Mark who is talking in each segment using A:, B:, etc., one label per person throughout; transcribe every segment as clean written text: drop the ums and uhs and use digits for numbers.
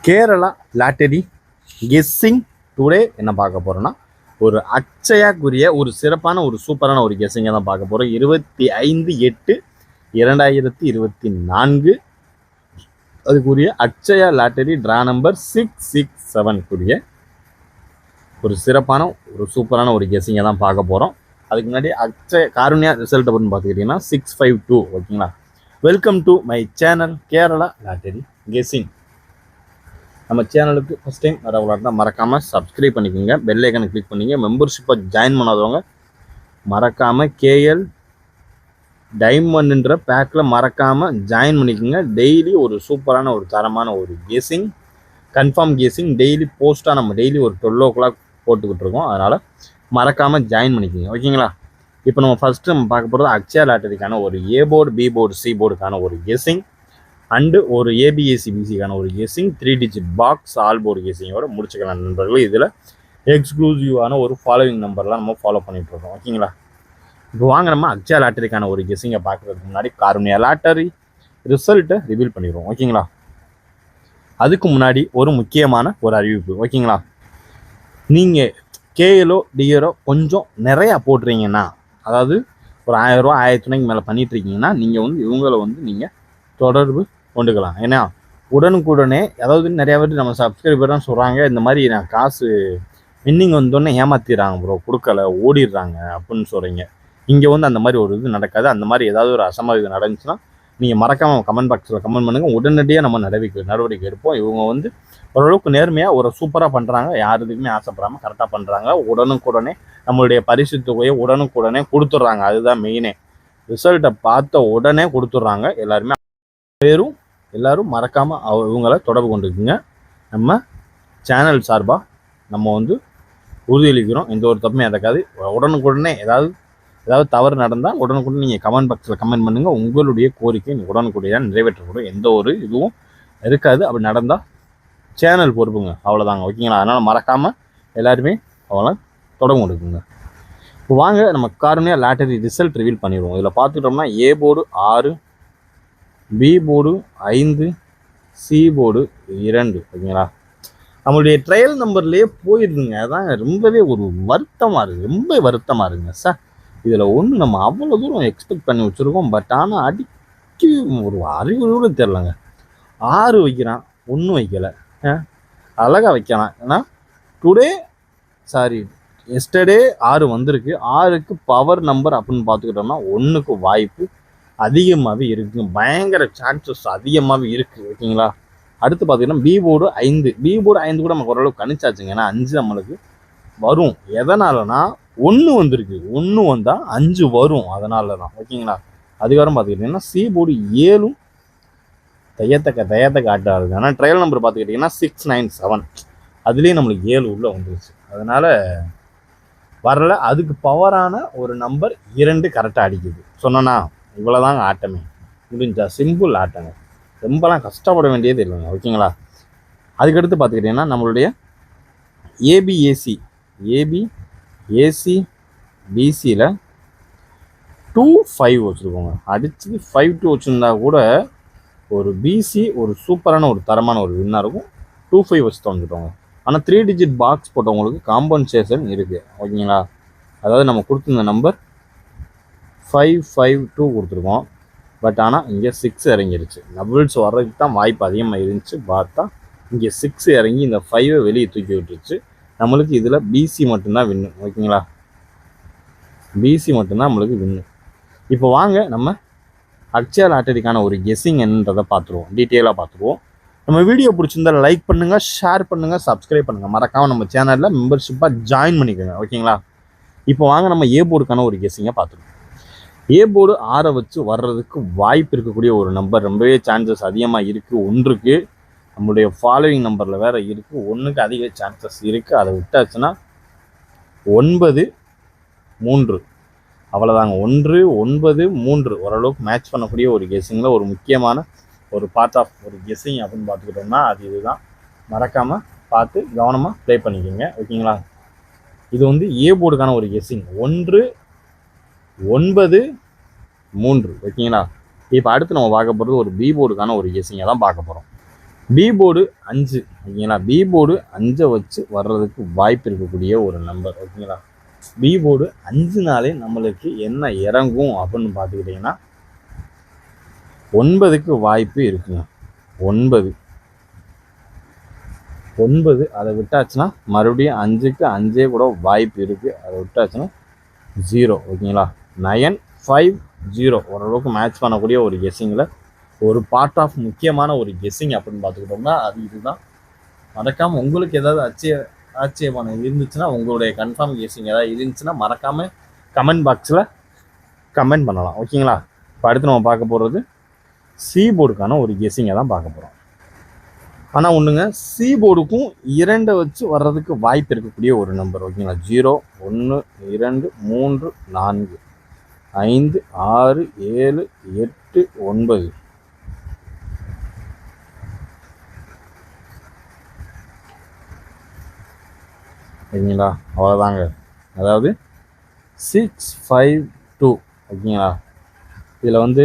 A: Kerala lottery guessing today என்ன பார்க்க போகிறோன்னா ஒரு அக்ஷயாக்குரிய ஒரு சிறப்பான ஒரு சூப்பரான ஒரு கெஸ்ஸிங்கை தான் பார்க்க போகிறோம். 25/8/2024 அதுக்குரிய அக்ஷயா லாட்டரி ட்ரா நம்பர் 667 ஒரு சிறப்பான ஒரு சூப்பரான ஒரு கெஸ்ஸிங்கை தான் பார்க்க போகிறோம். அதுக்கு முன்னாடி அக்ஷய காருண்யா ரிசல்ட் அப்படின்னு பார்த்துக்கிட்டிங்கன்னா 652. ஓகேங்களா? Welcome to my channel Kerala lottery guessing. நம்ம சேனலுக்கு ஃபஸ்ட் டைம் வரவங்களாக மறக்காமல் சப்ஸ்கிரைப் பண்ணிக்கோங்க, பெல் ஐக்கனை கிளிக் பண்ணிங்க. மெம்பர்ஷிப்பாக ஜாயின் பண்ணாதவங்க மறக்காமல் கேஎல் டைமண்ட்ன்ற பேக்கில் மறக்காமல் ஜாயின் பண்ணிக்கோங்க. டெய்லி ஒரு சூப்பரான ஒரு தரமான ஒரு கெஸ்ஸிங், கன்ஃபார்ம் கெஸ்ஸிங் டெய்லி போஸ்ட்டாக நம்ம டெய்லி ஒரு 12 o'clock போட்டுக்கிட்டு இருக்கோம். அதனால் மறக்காமல் ஜாயின் பண்ணிக்கோங்க. ஓகேங்களா? இப்போ நம்ம ஃபஸ்ட்டு நம்ம பார்க்க போகிறது அக்ஷயா லாட்டரிக்கான ஒரு A board, B board, C போர்டுக்கான ஒரு கெஸ்ஸிங் அண்டு ஒரு ஏபிஎஸ்சி பிசிக்கான ஒரு guessing, 3 digit box all board கெஸ்ஸிங்கோட முடிச்சுக்கலாம் நண்பர்கள். இதில் எக்ஸ்க்ளூசிவான ஒரு ஃபாலோவிங் நம்பர்லாம் நம்ம ஃபாலோ பண்ணிட்டு இருக்கோம். ஓகேங்களா? இப்போ வாங்க நம்ம அக்ஷயா லாட்டரிக்கான ஒரு கெஸ்ஸிங்கை பார்க்கறதுக்கு முன்னாடி காருண்யா லாட்டரி ரிசல்ட்டை ரிவீல் பண்ணிடுவோம். ஓகேங்களா? அதுக்கு முன்னாடி ஒரு முக்கியமான ஒரு அறிவிப்பு. ஓகேங்களா? நீங்கள் கேஎலோ டிஎரோ கொஞ்சம் நிறையா போட்டுறீங்கன்னா, அதாவது ஒரு 1000 ரூபா 1000 மேலே பண்ணிட்டு இருக்கீங்கன்னா நீங்கள் வந்து இவங்களை வந்து நீங்கள் தொடர்பு கொண்டுக்கலாம். ஏன்னா உடனுக்குடனே, அதாவது நிறையா பேர் நம்ம சப்ஸ்கிரைபர்லாம் சொல்கிறாங்க, இந்த மாதிரி நான் காசு வின்னிங் வந்தோடனே ஏமாத்திடுறாங்க ப்ரோ, கொடுக்கல ஓடிடுறாங்க அப்படின்னு சொல்கிறீங்க. இங்கே வந்து அந்த மாதிரி ஒரு இது நடக்காது. அந்த மாதிரி ஏதாவது ஒரு அசம்பாவிதம் நடந்துச்சுன்னா நீங்கள் மறக்காமல் கமெண்ட் பாக்ஸில் கமெண்ட் பண்ணுங்கள். உடனடியாக நம்ம நடவடிக்கை எடுப்போம். இவங்க வந்து ஓரளவுக்கு நேர்மையாக ஒரு சூப்பராக பண்ணுறாங்க, யார் இதுக்குமே ஆசைப்படாமல் கரெக்டாக பண்ணுறாங்க. உடனுக்குடனே நம்மளுடைய பரிசு தொகையை உடனுக்குடனே கொடுத்துட்றாங்க. அதுதான் மெயினே. ரிசல்ட்டை பார்த்த உடனே கொடுத்துட்றாங்க. எல்லாரும் மறக்காமல் இவங்களை தொடர்பு கொண்டுக்குங்க. நம்ம சேனல் சார்பாக நம்ம வந்து உறுதியளிக்கிறோம், எந்த ஒரு தப்புமே நடக்காது. உடனுக்குடனே ஏதாவது தவறு நடந்தால் உடனுக்குடனே நீங்கள் கமெண்ட் பாக்ஸில் கமெண்ட் பண்ணுங்கள். உங்களுடைய கோரிக்கை உடனுக்குடைய நிறைவேற்றக்கூடும், எந்த ஒரு இதுவும் இருக்காது. அப்படி நடந்தால் சேனல் பொறுப்புங்க, அவ்வளோதாங்க. ஓகேங்களா? அதனால் மறக்காமல் எல்லாருமே அவங்கள தொடர்பு கொண்டுக்குங்க. இப்போ வாங்க நம்ம காருண்யா லாட்டரி ரிசல்ட் ரிவீல் பண்ணிடுவோம். இதில் பார்த்துக்கிட்டோம்னா A board 6, B board 5, C board 2. ஓகேங்களா? நம்மளுடைய ட்ரையல் நம்பர்லேயே போயிருதுங்க. அதான் ரொம்பவே ஒரு வருத்தமாக இருக்குது, ரொம்ப வருத்தமாக இருக்குங்க சார். இதில் ஒன்று நம்ம அவ்வளோ தூரம் எக்ஸ்பெக்ட் பண்ணி வச்சுருக்கோம். பட் ஆனால் அடிக்க ஒரு அறிவு கூட தெரிலங்க. 6 வைக்கிறான், 1 வைக்கலை. அழகாக வைக்கலாம். ஏன்னா எஸ்டர்டே 6 வந்திருக்கு. 6க்கு பவர் நம்பர் அப்படின்னு பார்த்துக்கிட்டோம்னா 1க்கு வாய்ப்பு அதிகமாகவே இருக்குங்க, பயங்கர சான்சஸ் அதிகமாகவே இருக்குது. ஓகேங்களா? அடுத்து பார்த்தீங்கன்னா பி போர்டு 5 கூட நமக்கு ஓரளவுக்கு கணிச்சாச்சுங்க. ஏன்னா 5 நம்மளுக்கு வரும். எதனாலனா 1 வந்திருக்கு, 1 வந்தால் 5 வரும், அதனால தான். ஓகேங்களா? அதுக்கப்புறம் பார்த்துக்கிட்டிங்கன்னா சி போர்டு 7 தயத்தக்க ஆட்டாக இருக்குது. ஆனால் ட்ரையல் நம்பர் பார்த்துக்கிட்டிங்கன்னா 697, அதுலேயே நம்மளுக்கு 7 உள்ளே வந்துருச்சு. அதனால் வரல. அதுக்கு பவரான ஒரு நம்பர் 2 கரெக்டாக அடிக்குது. சொன்னோன்னா இவ்வளோதாங்க ஆட்டமே, முடிஞ்சா சிம்பிள் ஆட்டங்க, ரொம்பலாம் கஷ்டப்பட வேண்டியது இல்லைங்க. ஓகேங்களா? அதுக்கடுத்து பார்த்துக்கிட்டிங்கன்னா நம்மளுடைய ஏபிஏசி பிசியில் 25 வச்சுருக்கோங்க. அடிச்சுக்கு 52 வச்சுருந்தா கூட ஒரு பிசி ஒரு சூப்பரான ஒரு தரமான ஒரு வின்னாக இருக்கும். 25 வச்சு தந்துட்டோங்க. ஆனால் 3 digit பாக்ஸ் போட்டவங்களுக்கு காம்பன்சேஷன் இருக்குது. ஓகேங்களா? அதாவது நம்ம கொடுத்துருந்த நம்பர் 552 கொடுத்துருக்கோம். பட் ஆனால் இங்கே 6 இறங்கிருச்சு. டபுள்ஸ் வர்றதுக்கு தான் வாய்ப்பு அதிகமாக இருந்துச்சு. பார்த்தா இங்கே 6 இறங்கி இந்த 5 வெளியே தூக்கி விட்டுருச்சு. நம்மளுக்கு இதில் பிசி மட்டும்தான் வின்னு. ஓகேங்களா? பிசி மட்டும்தான் நம்மளுக்கு வின்னு. இப்போ வாங்க நம்ம அக்ஷயா லாட்டரிக்கான ஒரு கெஸ்ஸிங் என்னன்றதை பார்த்துருவோம், டீட்டெயிலாக பார்த்துருவோம். நம்ம வீடியோ பிடிச்சிருந்தால் லைக் பண்ணுங்கள், ஷேர் பண்ணுங்கள், சப்ஸ்கிரைப் பண்ணுங்கள். மறக்காமல் நம்ம சேனலில் மெம்பர்ஷிப்பாக ஜாயின் பண்ணிக்கோங்க. ஓகேங்களா? இப்போ வாங்க நம்ம ஏ போர்டுக்கான ஒரு கெஸ்ஸிங்கை பார்த்துருவோம். ஏ போர்டு 6 வச்சு வர்றதுக்கு வாய்ப்பு இருக்கக்கூடிய ஒரு நம்பர், ரொம்பவே சான்சஸ் அதிகமாக இருக்குது. 1க்கு நம்மளுடைய ஃபாலோவிங் நம்பரில் வேறு இருக்குது, 1க்கு அதிக சான்சஸ் இருக்குது. அதை விட்டாச்சுன்னா 9, 3 அவ்வளோதாங்க. 1, 9, 3 ஓரளவுக்கு மேட்ச் பண்ணக்கூடிய ஒரு கெஸ்ஸிங்கில் ஒரு முக்கியமான ஒரு பார்ட் ஆஃப் ஒரு கெஸ்ஸிங் அப்படின்னு பார்த்துக்கிட்டோம்னா அது இதுதான். மறக்காமல் பார்த்து கவனமாக ப்ளே பண்ணிக்கோங்க. ஓகேங்களா? இது வந்து ஏ போர்டுக்கான ஒரு கெஸ்ஸிங் 1, 9, 3. ஓகேங்களா? இப்போ அடுத்து நம்ம பார்க்க போகிறது ஒரு பி போர்டுக்கான ஒரு கெஸ்ஸிங்கை தான் பார்க்க போகிறோம். பி போர்டு 5 ஓகேங்களா. பி போர்டு 5 வச்சு வர்றதுக்கு வாய்ப்பு இருக்கக்கூடிய ஒரு நம்பர் ஓகேங்களா. பி போர்டு 5நாலே நம்மளுக்கு என்ன இறங்கும் அப்படின்னு பார்த்துக்கிட்டிங்கன்னா 9க்கு வாய்ப்பு இருக்குங்க. 9 அதை விட்டாச்சுன்னா மறுபடியும் 5க்கு 5 கூட வாய்ப்பு இருக்குது. அதை விட்டாச்சுன்னா 0 ஓகேங்களா. 9, 5, 0 ஓரளவுக்கு மேட்ச் பண்ணக்கூடிய ஒரு கெஸ்ஸிங்கில் ஒரு பார்ட் ஆஃப் முக்கியமான ஒரு கெஸ்ஸிங் அப்படின்னு பார்த்துக்கிட்டோம்னா அது இதுதான். மறக்காமல் உங்களுக்கு ஏதாவது ஆச்சரியமான இருந்துச்சுன்னா உங்களுடைய கன்ஃபார்ம் கெஸ்ஸிங் ஏதாவது இருந்துச்சுன்னா மறக்காமல் கமெண்ட் பாக்ஸில் கமெண்ட் பண்ணலாம் ஓகேங்களா. இப்போ அடுத்து நம்ம பார்க்க போகிறது சி போர்டுக்கான ஒரு கெஸ்ஸிங்கை தான் பார்க்க போகிறோம். ஆனால் ஒன்றுங்க, சி போர்டுக்கும் 2 வச்சு வர்றதுக்கு வாய்ப்பு இருக்கக்கூடிய ஒரு நம்பர் ஓகேங்களா. 0, 1, 2, 3, 4, 5, 6, 7, 8, 9 ஓகேங்களா. அவ்வளோதாங்க. அதாவது 6, 5, 2 ஓகேங்களா. இதில் வந்து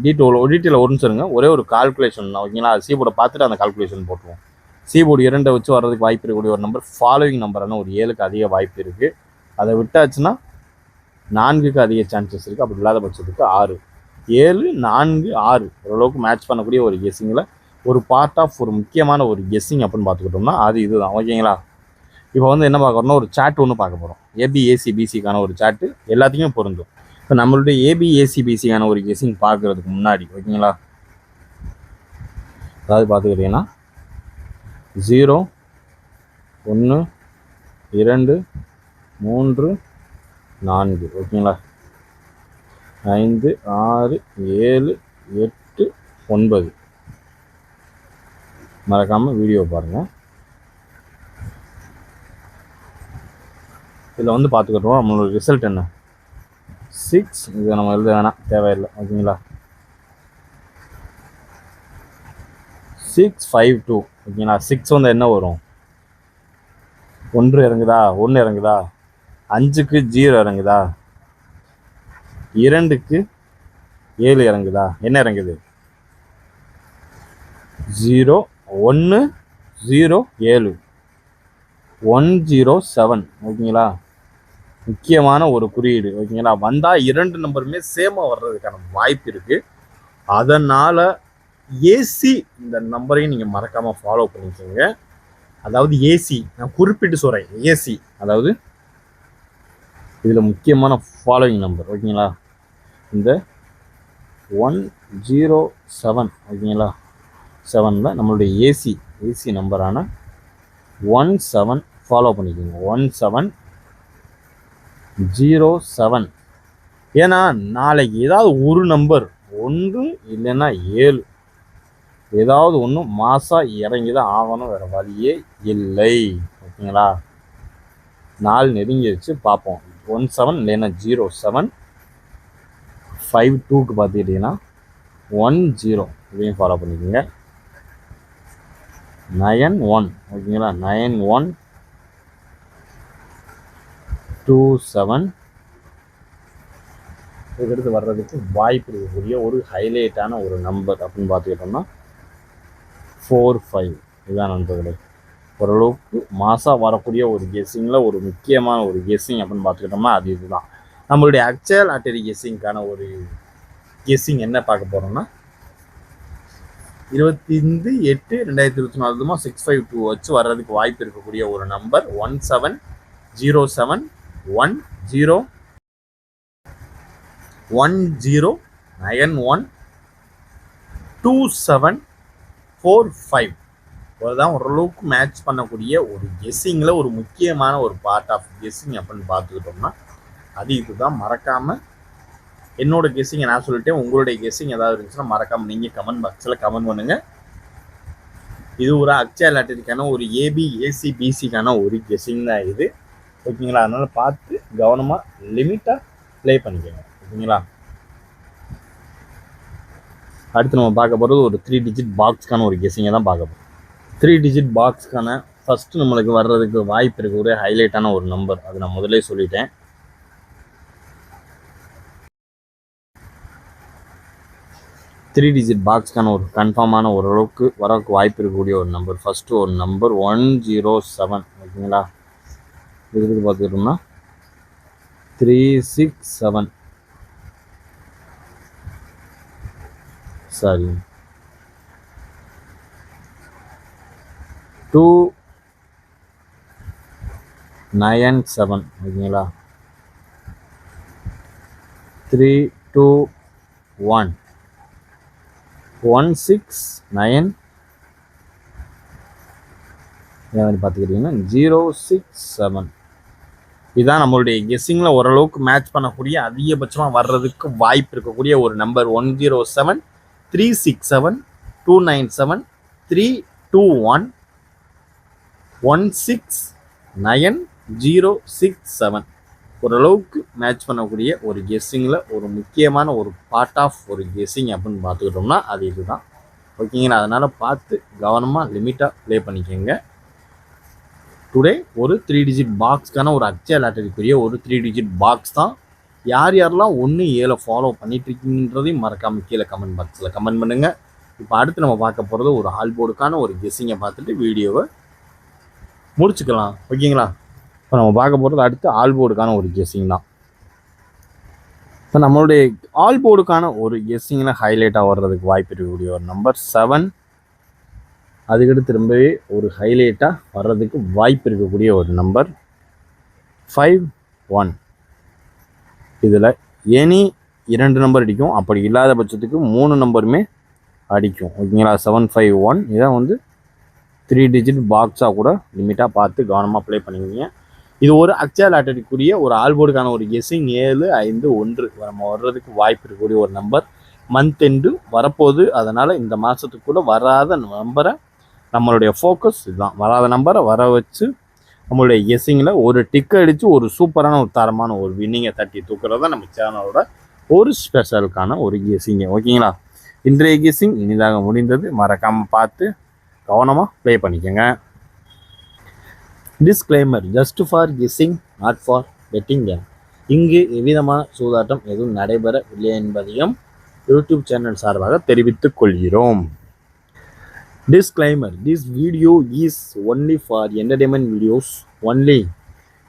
A: டீட்டெயில் ஒரு நிமிஷம் இருங்க, ஒரே ஒரு கால்குலேஷன் தான் ஓகேங்களா. சி போர்டை பார்த்துட்டு அந்த கால்குலேஷன் போட்டுருவோம். சி போர்டு 2 வச்சு வர்றதுக்கு வாய்ப்பு இருக்கக்கூடிய ஒரு நம்பர் ஃபாலோவிங் நம்பரான ஒரு 7க்கு அதிக வாய்ப்பு இருக்குது. அதை விட்டாச்சுன்னா 4க்கு அதிக சான்சஸ் இருக்குது. அப்படி இல்லாத பட்சத்துக்கு 6, 7, 4, 6 ஓரளவுக்கு மேட்ச் பண்ணக்கூடிய ஒரு கெஸ்ஸிங்கில் ஒரு பார்ட் ஆஃப் ஒரு முக்கியமான ஒரு கெஸ்ஸிங் அப்படின்னு பார்த்துக்கிட்டோம்னா அது இதுதான் ஓகேங்களா. இப்போ வந்து என்ன பார்க்குறோம்னா ஒரு சாட் ஒன்று பார்க்க போகிறோம். ஏபிஏசிபிசிக்கான ஒரு சாட்டு எல்லாத்துக்குமே பொருந்தும். இப்போ நம்மளுடைய ஏபிஏசிபிசிக்கான ஒரு கெஸ்ஸிங் பார்க்குறதுக்கு முன்னாடி ஓகேங்களா, அதாவது பார்த்துக்கிட்டிங்கன்னா 0, 1, 2, 3, 4 ஓகேங்களா. 5, 6, 7, 8, 9 மறக்காமல் வீடியோ பாருங்கள். இதில் வந்து பார்த்துக்கிட்டோம் நம்மளோட ரிசல்ட் என்ன 6. இதை நம்ம எழுத வேணாம், தேவையில்லை ஓகேங்களா. 6, 5, 2 ஓகேங்களா. 6 வந்து என்ன வரும், 1 இறங்குதா, 1 இறங்குதா, 5க்கு 0 இறங்குதா, 2க்கு 7 இறங்குதா, என்ன இறங்குது 0, 1, 0, 7, 107 ஓகேங்களா. முக்கியமான ஒரு குறியீடு ஓகேங்களா. வந்தால் 2 நம்பருமே சேமாக வர்றதுக்கான வாய்ப்பு இருக்குது. அதனால் ஏசி இந்த நம்பரையும் நீங்கள் மறக்காமல் ஃபாலோ பண்ணிக்கோங்க. அதாவது ஏசி நான் குறிப்பிட்டு சொல்கிறேன், ஏசி அதாவது இதில் முக்கியமான ஃபாலோவிங் நம்பர் ஓகேங்களா. இந்த 107 ஓகேங்களா. 7ல் நம்மளுடைய ஏசி நம்பரான 17 ஃபாலோ பண்ணிக்கோங்க. 1707. ஏன்னா நாளைக்கு ஏதாவது ஒரு நம்பர் 1 இல்லைன்னா 7 ஏதாவது ஒன்று மாதம் இறங்கி தான் ஆகணும், வேறு வழியே இல்லை ஓகேங்களா. நாள் நெருங்கிடுச்சு பார்ப்போம். 17 இல்லைன்னா 07, 52க்கு பார்த்துக்கிட்டிங்கன்னா 10 இதையும் ஃபாலோ பண்ணிக்கோங்க. 91 ஓகேங்களா. 9127 இதுக்கடுத்து வர்றதுக்கு வாய்ப்பு இருக்கக்கூடிய ஒரு ஹைலைட்டான ஒரு நம்பர் அப்படின்னு பார்த்துக்கிட்டோம்னா 45 இதுதான் நண்பர்களே. ஓரளவுக்கு மாதம் வரக்கூடிய ஒரு கெஸ்ஸிங்கில் ஒரு முக்கியமான ஒரு கெஸ்ஸிங் அப்படின்னு பார்த்துக்கிட்டோம்னா அது இதுதான். நம்மளுடைய ஆக்சுவல் லாட்டரி கெஸ்ஸிங்கான ஒரு கெஸ்ஸிங் என்ன பார்க்க போகிறோம்னா 25/8/2024 652 வச்சு வர்றதுக்கு வாய்ப்பு இருக்கக்கூடிய ஒரு நம்பர் 170710912745 அதுதான் ஓரளவுக்கு மேட்ச் பண்ணக்கூடிய ஒரு கெஸ்ஸிங்கில் ஒரு முக்கியமான ஒரு பார்ட் ஆஃப் கெஸ்ஸிங் அப்படின்னு பார்த்துக்கிட்டோம்னா அது இதுதான். மறக்காமல் என்னோட கெஸ்ஸிங்கை நான் சொல்லிட்டேன், உங்களுடைய கெஸ்ஸிங் ஏதாவது இருந்துச்சுன்னா மறக்காமல் நீங்கள் கமெண்ட் பாக்ஸில் கமெண்ட் பண்ணுங்கள். இது ஒரு அக்ஷயா லாட்டரிக்கான ஒரு ஏபிஏசிபிசிக்கான ஒரு கெஸ்ஸிங் தான் இது ஓகேங்களா. அதனால் பார்த்து கவனமாக லிமிட்டாக ப்ளே பண்ணிக்கோங்க ஓகேங்களா. அடுத்து நம்ம பார்க்க போகிறது ஒரு 3 டிஜிட் பாக்ஸ்க்கான ஒரு கெஸ்ஸிங்கை தான் பார்க்க போகிறோம். 3 டிஜிட் பாக்ஸ்க்கான ஃபஸ்ட்டு நம்மளுக்கு வர்றதுக்கு வாய்ப்பு இருக்கக்கூடிய ஹைலைட்டான ஒரு நம்பர் அது நான் முதலே சொல்லிட்டேன். 3 டிஜிட் பாக்ஸ்க்கான ஒரு கன்ஃபார்மான ஓரளவுக்கு வரக்கு வாய்ப்பு இருக்கக்கூடிய ஒரு நம்பர். ஃபஸ்ட்டு ஒரு நம்பர் 107 ஓகேங்களா. இதுக்கு பார்த்துக்கிட்டோம்னா 367 சாரி 297 ஓகேங்களா. 321 169 பார்த்துக்கிட்டிங்கன்னா 067. இதுதான் நம்மளுடைய கெஸ்ஸிங்கில் ஓரளவுக்கு மேட்ச் பண்ணக்கூடிய அதிகபட்சமாக வர்றதுக்கு வாய்ப்பு இருக்கக்கூடிய ஒரு நம்பர். 107 367 297 321 169 067 ஓரளவுக்கு மேட்ச் பண்ணக்கூடிய ஒரு கெஸ்ஸிங்கில் ஒரு முக்கியமான ஒரு பார்ட் ஆஃப் ஒரு கெஸ்ஸிங் அப்படின்னு பார்த்துக்கிட்டோம்னா அது இதுதான் ஓகேங்களா. அதனால் பார்த்து கவனமாக லிமிட்டாக ப்ளே பண்ணிக்கோங்க. டுடே ஒரு 3 டிஜிட் பாக்ஸ்க்கான ஒரு அக்ஷயா லாட்டரிக்குரிய ஒரு 3 டிஜிட் பாக்ஸ் தான். யாரெல்லாம் 1-7 ஃபாலோ பண்ணிட்டுருக்கீங்கன்றதையும் மறக்காமல் கீழே கமெண்ட் பாக்ஸில் கமெண்ட் பண்ணுங்கள். இப்போ அடுத்து நம்ம பார்க்க போகிறது ஒரு ஆல் போர்டுக்கான ஒரு கெஸ்ஸிங்கை பார்த்துட்டு வீடியோவை முடிச்சுக்கலாம் ஓகேங்களா. இப்போ நம்ம பார்க்க போகிறது அடுத்து ஆல் போர்டுக்கான ஒரு கெஸ்ஸிங் தான். இப்போ நம்மளுடைய ஆல் போர்டுக்கான ஒரு கெஸ்ஸிங்கில் ஹைலைட்டாக வர்றதுக்கு வாய்ப்பு இருக்கக்கூடிய ஒரு நம்பர் 7. அதுக்கடுத்து ரொம்பவே ஒரு ஹைலைட்டாக வர்றதுக்கு வாய்ப்பு இருக்கக்கூடிய ஒரு நம்பர் 51. இதில் எனி 2 நம்பர் அடிக்கும், அப்படி இல்லாத பட்சத்துக்கு 3 நம்பருமே அடிக்கும் ஓகேங்களா. 751 இதான் வந்து 3 டிஜிட் பாக்ஸாக கூட லிமிட்டாக பார்த்து கவனமாக ப்ளே பண்ணிக்கிங்க. இது ஒரு அக்ஷயா லாட்டரிக்குரிய ஒரு ஆல்போர்டுக்கான ஒரு கெஸ்ஸிங். 751 நம்ம வர்றதுக்கு வாய்ப்பு இருக்கக்கூடிய ஒரு நம்பர். மந்த் எண்டு வரப்போகுது, அதனால் இந்த மாதத்துக்குள்ளே வராத நம்பரை நம்மளுடைய ஃபோக்கஸ் இதுதான். வராத நம்பரை வர வச்சு நம்மளுடைய கெஸ்ஸிங்கில் ஒரு டிக்கை அடித்து ஒரு சூப்பரான ஒரு தரமான ஒரு வின்னிங்கை தட்டி தூக்குறது தான் நம்ம சேனலோட ஒரு ஸ்பெஷலுக்கான ஒரு கெஸ்ஸிங்க ஓகேங்களா. இன்றைய கெஸ்ஸிங் இனிதாக முடிந்தது. மறக்காமல் பார்த்து கவனமாக ப்ளே பண்ணிக்கோங்க. Disclaimer just for guessing not for betting game. இங்கு எவ்விதமான சூதாட்டம் எதுவும் நடைபெறவில்லை என்பதையும் யூடியூப் சேனல் சார்பாக தெரிவித்துக் கொள்கிறோம். Disclaimer this video is only for entertainment videos only.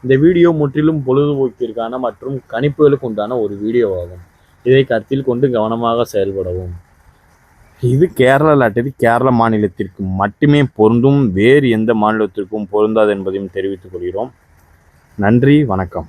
A: இந்த வீடியோ முற்றிலும் பொழுதுபோக்கிற்கான மற்றும் கணிப்புகளுக்கு உண்டான ஒரு வீடியோ ஆகும். இதை கருத்தில் கொண்டு கவனமாக செயல்படவும். இது கேரளா லாட்டரி கேரள மாநிலத்திற்கு மட்டுமே பொருந்தும், வேறு எந்த மாநிலத்திற்கும் பொருந்தாது என்பதையும் தெரிவித்துக் கொள்கிறோம். நன்றி, வணக்கம்.